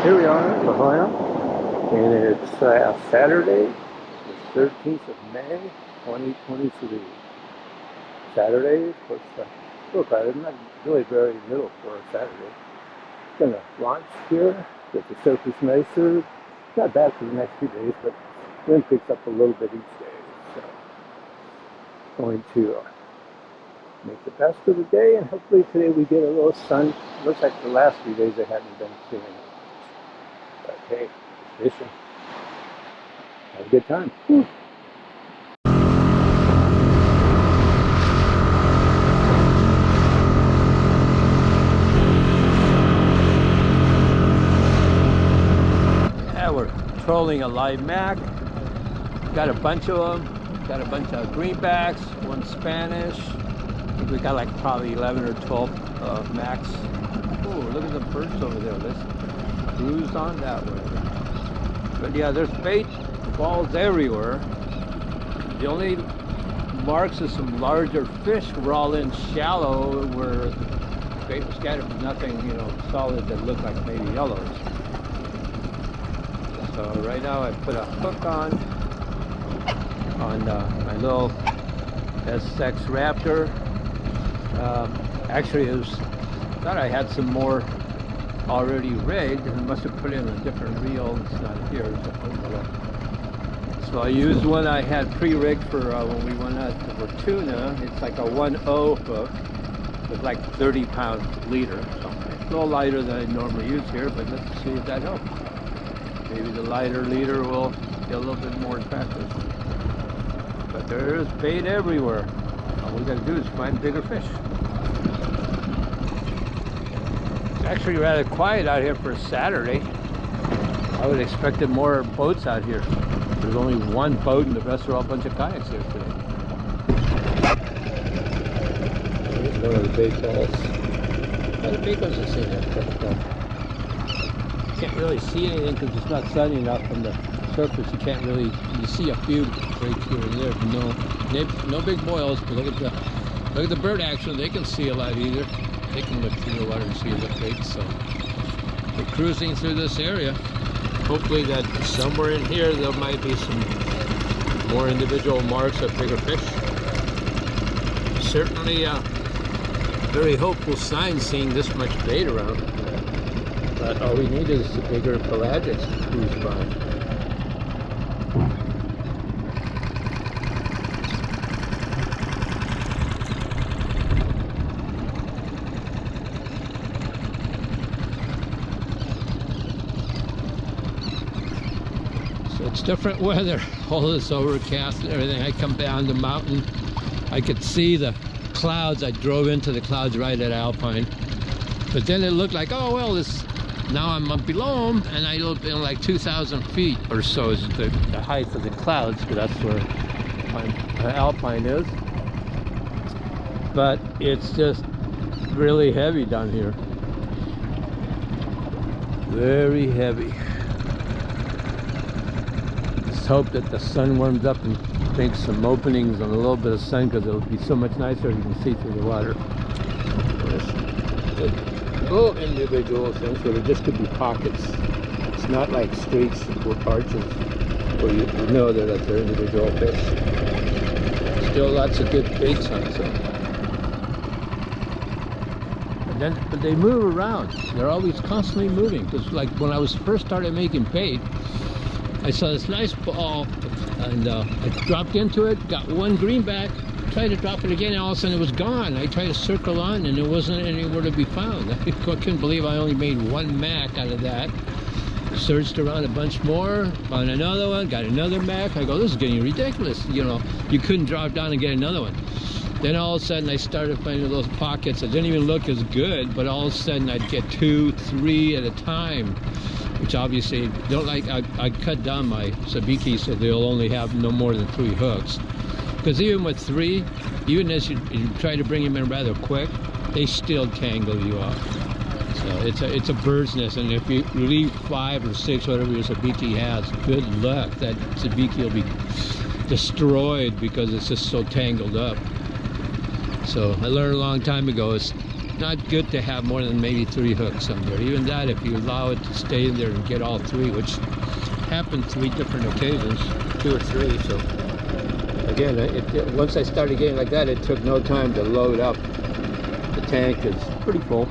Here we are in La Jolla, and it's Saturday, the 13th of May, 2023. Saturday, of course, a little crowded, not really very little for a Saturday. Gonna launch here, get the surface nicer. Not bad for the next few days, but wind picks up a little bit each day. So, going to make the best of the day, and hopefully today we get a little sun. Looks like the last few days I haven't been feeling it. But hey, fishing. Have a good time. Woo. Yeah, we're trolling a live mac. Got a bunch of them. Got a bunch of greenbacks, one Spanish. I think we got like probably 11 or 12 macs. Oh, look at the birds over there. Let's cruise on that way. But yeah, there's bait balls everywhere. The only marks of some larger fish were all in shallow where the bait was scattered, but nothing, solid that looked like maybe yellows. So right now I put a hook on my little SX Raptor. Actually, thought I had some more already rigged, and I must have put in a different reel. It's not here. So I used one I had pre-rigged for when we went out for tuna. It's like a 1.0 hook with like 30-pound leader. So it's a little lighter than I normally use here, but let's see if that helps. Maybe the lighter leader will get a little bit more attractive. But there is bait everywhere. All we got to do is find bigger fish. It's actually rather quiet out here for a Saturday. I would have expected more boats out here. There's only one boat and the rest are all a bunch of kayaks here today. There's one of the bait balls. Oh, the bait balls are sitting there. Can't really see anything because it's not sunny enough from the surface. You see a few breaks here and there, but no big boils. But look at the bird action. They can see a lot either. They can look through the water and see the bait. So we're cruising through this area. Hopefully that somewhere in here there might be some more individual marks of bigger fish. Certainly a very hopeful sign seeing this much bait around. But all we need is the bigger pelagics to cruise by. So it's different weather. All this overcast and everything. I come down the mountain. I could see the clouds. I drove into the clouds right at Alpine. But then it looked like, oh well, now I'm up below them, and I look in like 2,000 feet or so is the height of the clouds, because that's where Alpine is. But it's just really heavy down here. Very heavy. Just hope that the sun warms up and makes some openings and a little bit of sun, because it'll be so much nicer you can see through the water. Little individual things where there just could be pockets. It's not like streaks or arches where you know that they're individual fish. Still lots of good baits on some. But they move around. They're always constantly moving. Because like when I was first started making bait, I saw this nice ball and I dropped into it, got one greenback, tried to drop it again, and all of a sudden it was gone. I tried to circle on and it wasn't anywhere to be found. I couldn't believe I only made one mac out of that. Searched around a bunch more, found another one, got another mac. I go, this is getting ridiculous. You couldn't drop down and get another one. Then all of a sudden I started finding those pockets that didn't even look as good, but all of a sudden I'd get 2, 3 at a time, which obviously don't like. I cut down my sabiki so they'll only have no more than 3 hooks. Because even with 3, even as you try to bring them in rather quick, they still tangle you up. So it's a bird's nest, and if you leave 5 or 6, whatever your sabiki has, good luck. That sabiki will be destroyed because it's just so tangled up. So I learned a long time ago is not good to have more than maybe 3 hooks on there. Even that, if you allow it to stay in there and get all 3, which happened 3 different occasions, 2 or 3. So again, once I started getting like that, it took no time to load up. The tank is pretty full.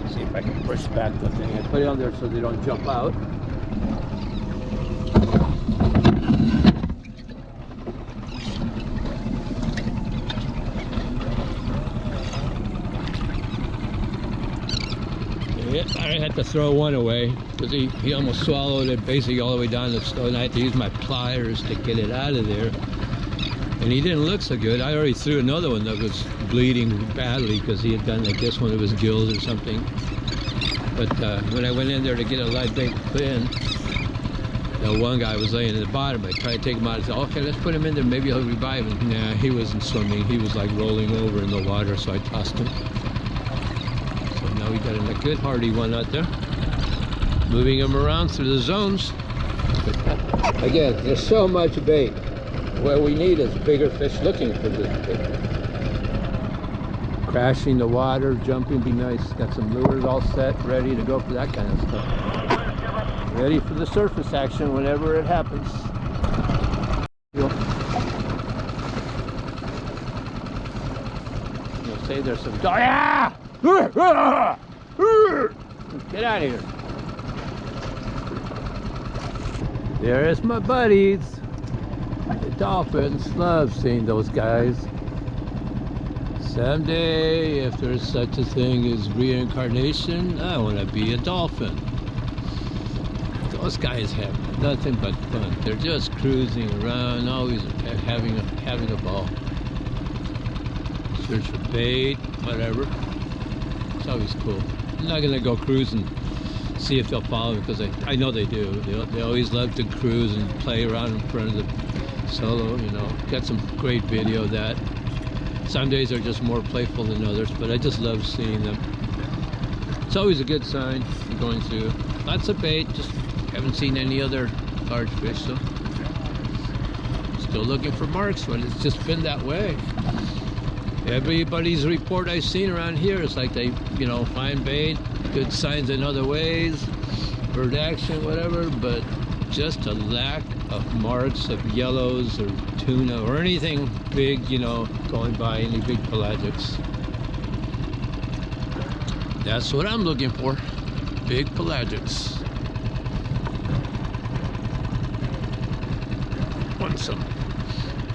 Let's see if I can push back the thing and put it on there so they don't jump out. I had to throw one away because he almost swallowed it basically all the way down the stove, and I had to use my pliers to get it out of there. And he didn't look so good. I already threw another one that was bleeding badly because he had done, I guess, one of his gills or something. But when I went in there to get a live bait to put in, the one guy was laying at the bottom. I tried to take him out. I said, okay, let's put him in there. Maybe he'll revive him. Nah, he wasn't swimming. He was like rolling over in the water, so I tossed him. Now we got a good hardy one out there. Moving him around through the zones. Again, there's so much bait. What we need is bigger fish looking for this bait. Crashing the water, jumping be nice. Got some lures all set, ready to go for that kind of stuff. Ready for the surface action whenever it happens. You'll say there's some... Oh, yeah! Get out of here. There's my buddies. The dolphins love seeing those guys. Someday, if there's such a thing as reincarnation, I want to be a dolphin. Those guys have nothing but fun. They're just cruising around, always having a ball. Search for bait, whatever. It's always cool. I'm not gonna go cruise and see if they'll follow me because I know they do. They always love to cruise and play around in front of the solo. You know, got some great video of that. Some days are just more playful than others, but I just love seeing them. It's always a good sign. You're going through lots of bait. Just haven't seen any other large fish, so still looking for marks. But it's just been that way. Everybody's report I've seen around here is like they, you know, find bait, good signs in other ways, bird action, whatever, but just a lack of marks of yellows or tuna or anything big, you know, going by, any big pelagics. That's what I'm looking for, big pelagics. Want some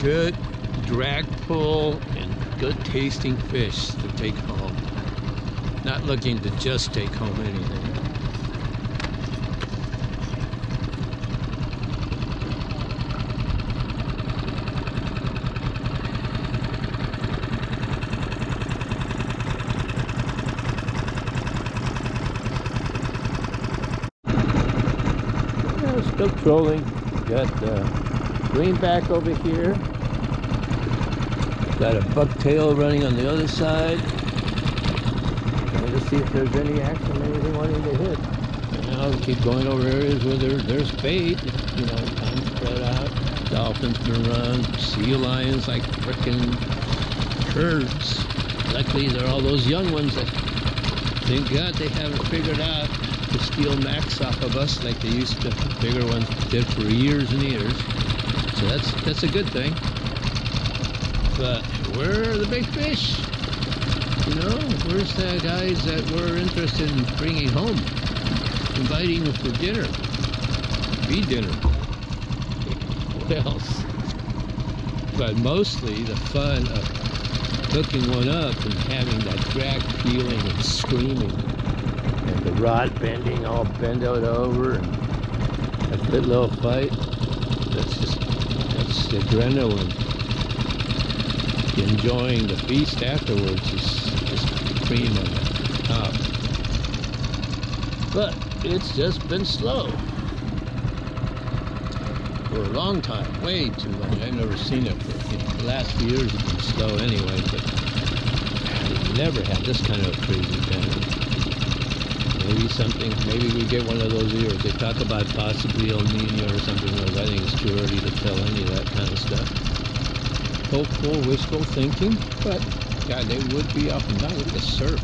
good drag pull and good tasting fish to take home. Not looking to just take home anything. Yeah, still trolling. Got greenback over here. Got a bucktail running on the other side. Trying to see if there's any action, anything wanting to hit. And I'll keep going over areas where there's bait. You know, time spread out. Dolphins been around. Sea lions like frickin' herds. Luckily, they're all those young ones that, thank God, they haven't figured out to steal max off of us like they used to. Bigger ones did for years and years. So that's a good thing. But where are the big fish? You know, where's the guys that we're interested in bringing home? Inviting them for dinner. Be dinner. What else? But mostly the fun of hooking one up and having that drag feeling and screaming. And the rod bending, all bent out over, and that good little fight. That's the adrenaline. Enjoying the feast afterwards is just the cream on the top. But it's just been slow for a long time, way too long. I've never seen it for, you know, the last few years have been slow anyway, but we've never had this kind of crazy pattern. Maybe we get one of those years. They talk about possibly El Nino or something like that. I think it's too early to tell any of that kind of stuff. Hopeful, wishful thinking, but God, they would be up and down. Look at the surf.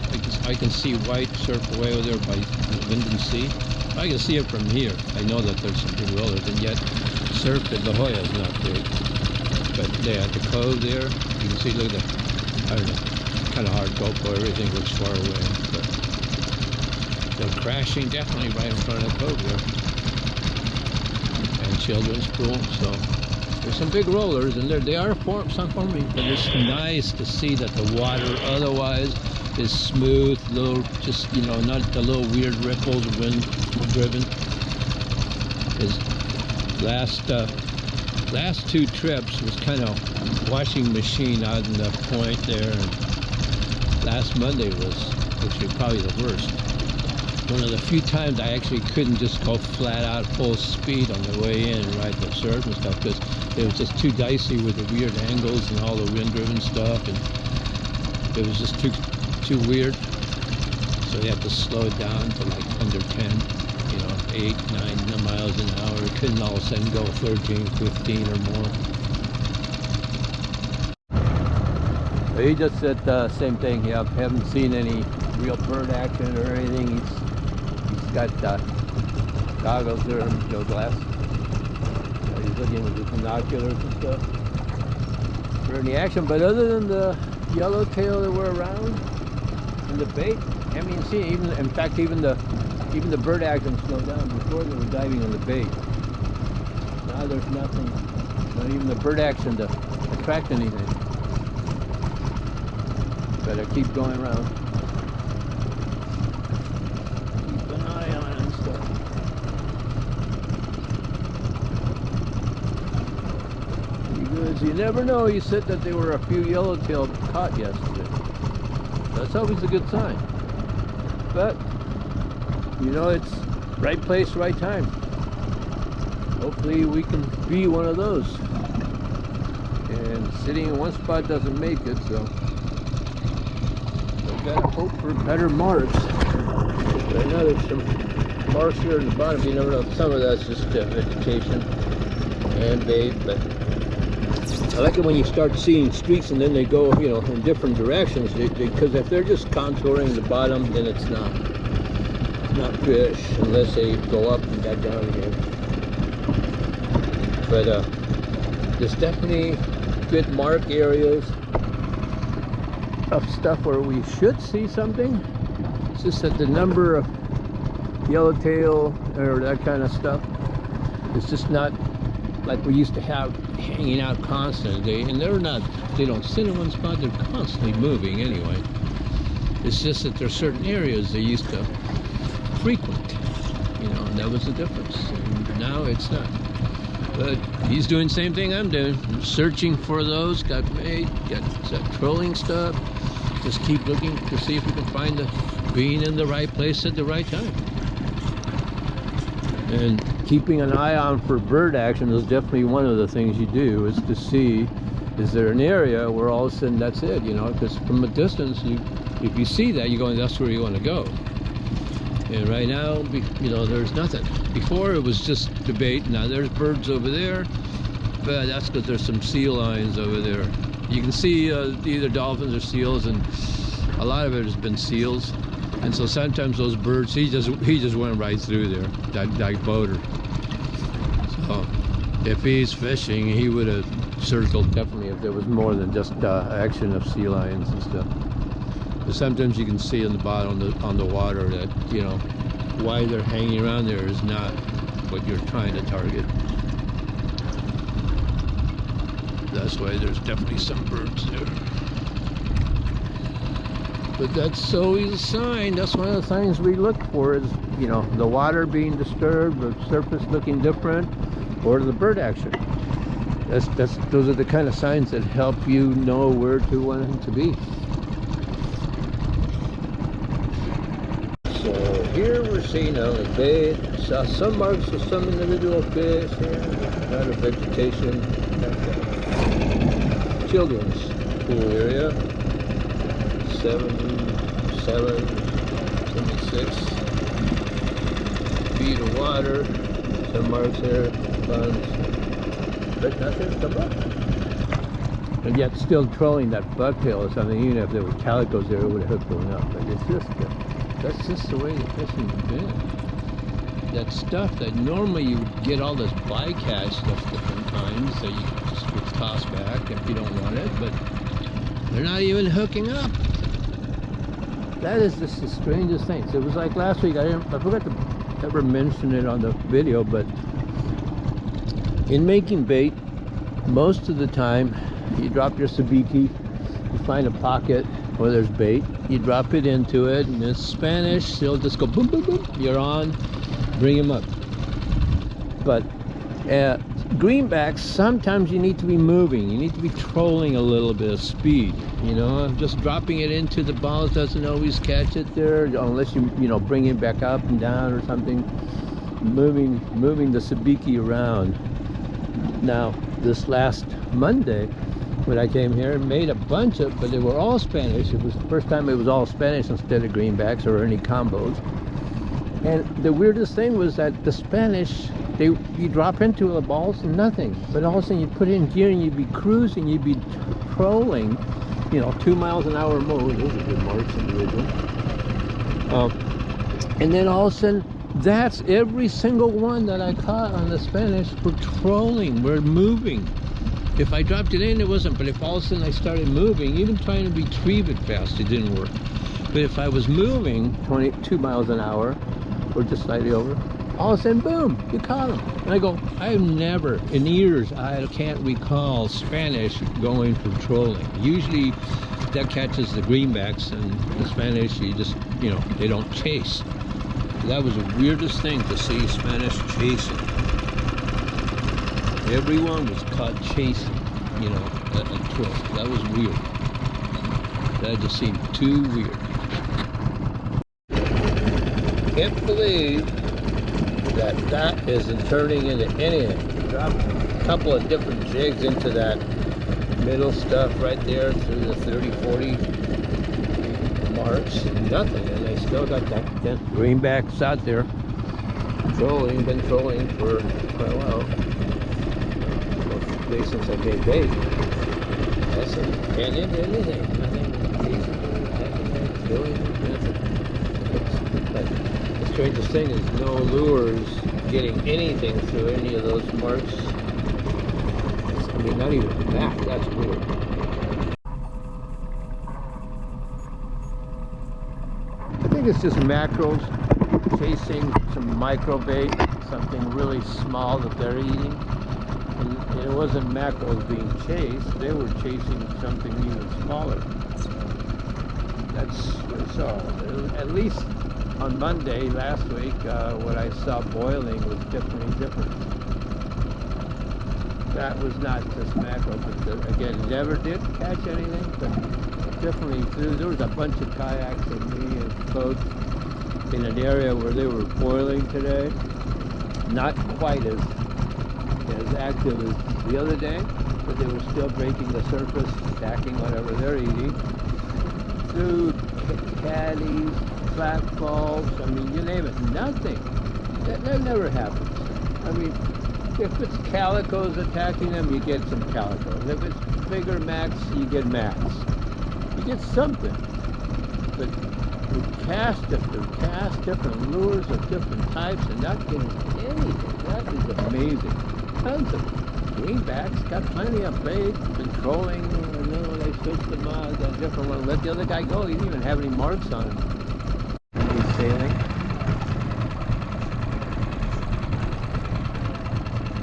I can see white surf way over there by the Linden Sea. I can see it from here. I know that there's some big rollers, and yet surf at La Jolla is not big. But yeah, at the cove there, you can see, look at the, I don't know, kind of hard GoPro, everything looks far away. But they're crashing definitely right in front of the cove there. And children's pool, so there's some big rollers, and they are some forming, but it's nice to see that the water otherwise is smooth, little, just, you know, not the little weird ripples, wind driven. His last two trips was kind of washing machine out in the point there, and last Monday was actually probably the worst. One of the few times I actually couldn't just go flat out full speed on the way in and ride the surf and stuff, because it was just too dicey with the weird angles and all the wind-driven stuff, and it was just too weird. So you have to slow it down to like under 10, you know, 8, 9 miles an hour. It couldn't all of a sudden go 13, 15 or more. But he just said the same thing. Yeah, haven't seen any real bird action or anything. He's got goggles there, you know, glass. He's looking with the binoculars and stuff for any action. But other than the yellowtail that were around and the bait, I haven't seen even. In fact, even the bird action slowed down. Before they were diving on the bait. Now there's nothing, not even the bird action to attract anything. Better keep going around. Keep an eye on it and stuff. Because you never know. You said that there were a few yellowtail caught yesterday. That's always a good sign. But you know, it's right place, right time. Hopefully we can be one of those. And sitting in one spot doesn't make it, so I've got to hope for better marks. I know there's some marks here at the bottom. You never know. Some of that's just vegetation and bait, but I like it when you start seeing streaks and then they go, you know, in different directions. Because if they're just contouring the bottom, then it's not fish unless they go up and back down again. But there's definitely good mark areas of stuff where we should see something. It's just that the number of yellowtail or that kind of stuff is just not like we used to have hanging out constantly. And they don't sit in one spot, they're constantly moving anyway. It's just that there's certain areas they used to frequent, you know, and that was the difference. And now it's not. But he's doing the same thing I'm doing. I'm searching for those, got bait, got trolling stuff. Just keep looking to see if we can find being in the right place at the right time. And keeping an eye on for bird action is definitely one of the things you do, is to see, is there an area where all of a sudden that's it, you know, because from a distance, if you see that, you're going, that's where you want to go. And right now, you know, there's nothing. Before it was just debate. Now there's birds over there, but that's because there's some sea lions over there. You can see either dolphins or seals, and a lot of it has been seals. And so sometimes those birds, he just went right through there, that boater. So if he's fishing, he would have circled definitely if there was more than just action of sea lions and stuff. But sometimes you can see in the bottom on the water that, you know, why they're hanging around there is not what you're trying to target. That's why there's definitely some birds there. But that's always a sign. That's one of the things we look for is, you know, the water being disturbed, the surface looking different, or the bird action. Those are the kind of signs that help you know where to want to be. So here we're seeing only bait. Saw some marks of some individual fish here. A lot of vegetation. Children's pool area. 76 feet of water. Some marks there. But nothing's come up. and yet still trolling that bucktail or something. Even if there were calicos there, it would have hooked one up. But it's just that's just the way the fishing's been. That stuff that normally you would get all this bycatch stuff different times that you just gets tossed back if you don't want it, but they're not even hooking up. That is just the strangest thing. So it was like last week, I forgot to ever mention it on the video, but in making bait, most of the time you drop your sabiki, you find a pocket where there's bait, you drop it into it, and in Spanish they'll just go boom boom boom, you're on, bring him up. But greenbacks, sometimes you need to be moving, you need to be trolling a little bit of speed, you know. Just dropping it into the balls doesn't always catch it there, unless you bring it back up and down or something. Moving the sabiki around. Now this last Monday when I came here and made a bunch of, but they were all Spanish. It was the first time it was all Spanish instead of greenbacks or any combos. And the weirdest thing was that the Spanish, you drop into the balls and nothing, but all of a sudden you put it in gear and you'd be cruising, you'd be trolling, 2 miles an hour more. Those are good marks individual. And then all of a sudden, that's every single one that I caught on the Spanish were trolling, were moving. If I dropped it in, it wasn't, but if all of a sudden I started moving, even trying to retrieve it fast, it didn't work. But if I was moving 22 miles an hour, or just slightly over, all of a sudden, boom, you caught them. And I go, I've never, in years, I can't recall Spanish going for trolling. Usually that catches the greenbacks, and the Spanish, you just, they don't chase. That was the weirdest thing to see Spanish chasing. Everyone was caught chasing, a troll. That was weird. That just seemed too weird. Can't believe that isn't turning into anything. Dropped a couple of different jigs into that middle stuff right there through the 30-40 marks. Nothing, and they still got that greenbacks out there trolling. Been trolling for quite a while. Since I gave bait. That's it. Can't into anything. Nothing. But the strangest thing is no lures getting anything through any of those marks. I mean, not even that. That's weird. I think it's just mackerels chasing some micro bait, something really small that they're eating. And it wasn't mackerels being chased, they were chasing something even smaller. That's what I saw. At least on Monday last week, what I saw boiling was definitely different. That was not just mackerel, but again, never did catch anything, but definitely there was a bunch of kayaks and me and boats in an area where they were boiling today. Not quite as active as the other day, but they were still breaking the surface, stacking whatever they're eating. Through caddies, flat balls, I mean, you name it, nothing. That never happens. I mean, if it's calicos attacking them, you get some calicos. If it's bigger max, you get max. You get something. But we cast different lures of different types and not getting anything. That is amazing. Tons of greenbacks, got plenty of bait, been trolling, and then when they switched them on, a different one, let the other guy go, he didn't even have any marks on him. He's sailing.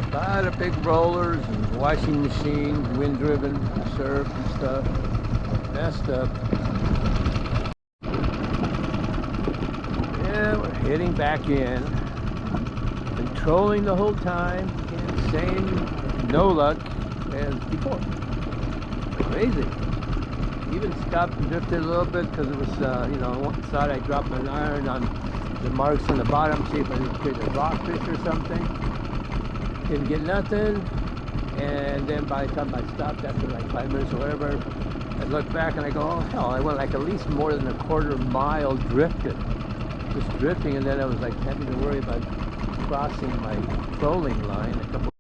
A lot of big rollers and washing machines, wind-driven surf and stuff. Messed up. Yeah, we're heading back in. Been trolling the whole time. Same no luck as before. Crazy. Even stopped and drifted a little bit because it was, one side I dropped an iron on the marks on the bottom, see if I could get a rockfish or something. Didn't get nothing. And then by the time I stopped after like 5 minutes or whatever, I looked back and I go, oh hell, I went like at least more than a quarter mile drifted. Just drifting, and then I was like having to worry about crossing my trolling line a couple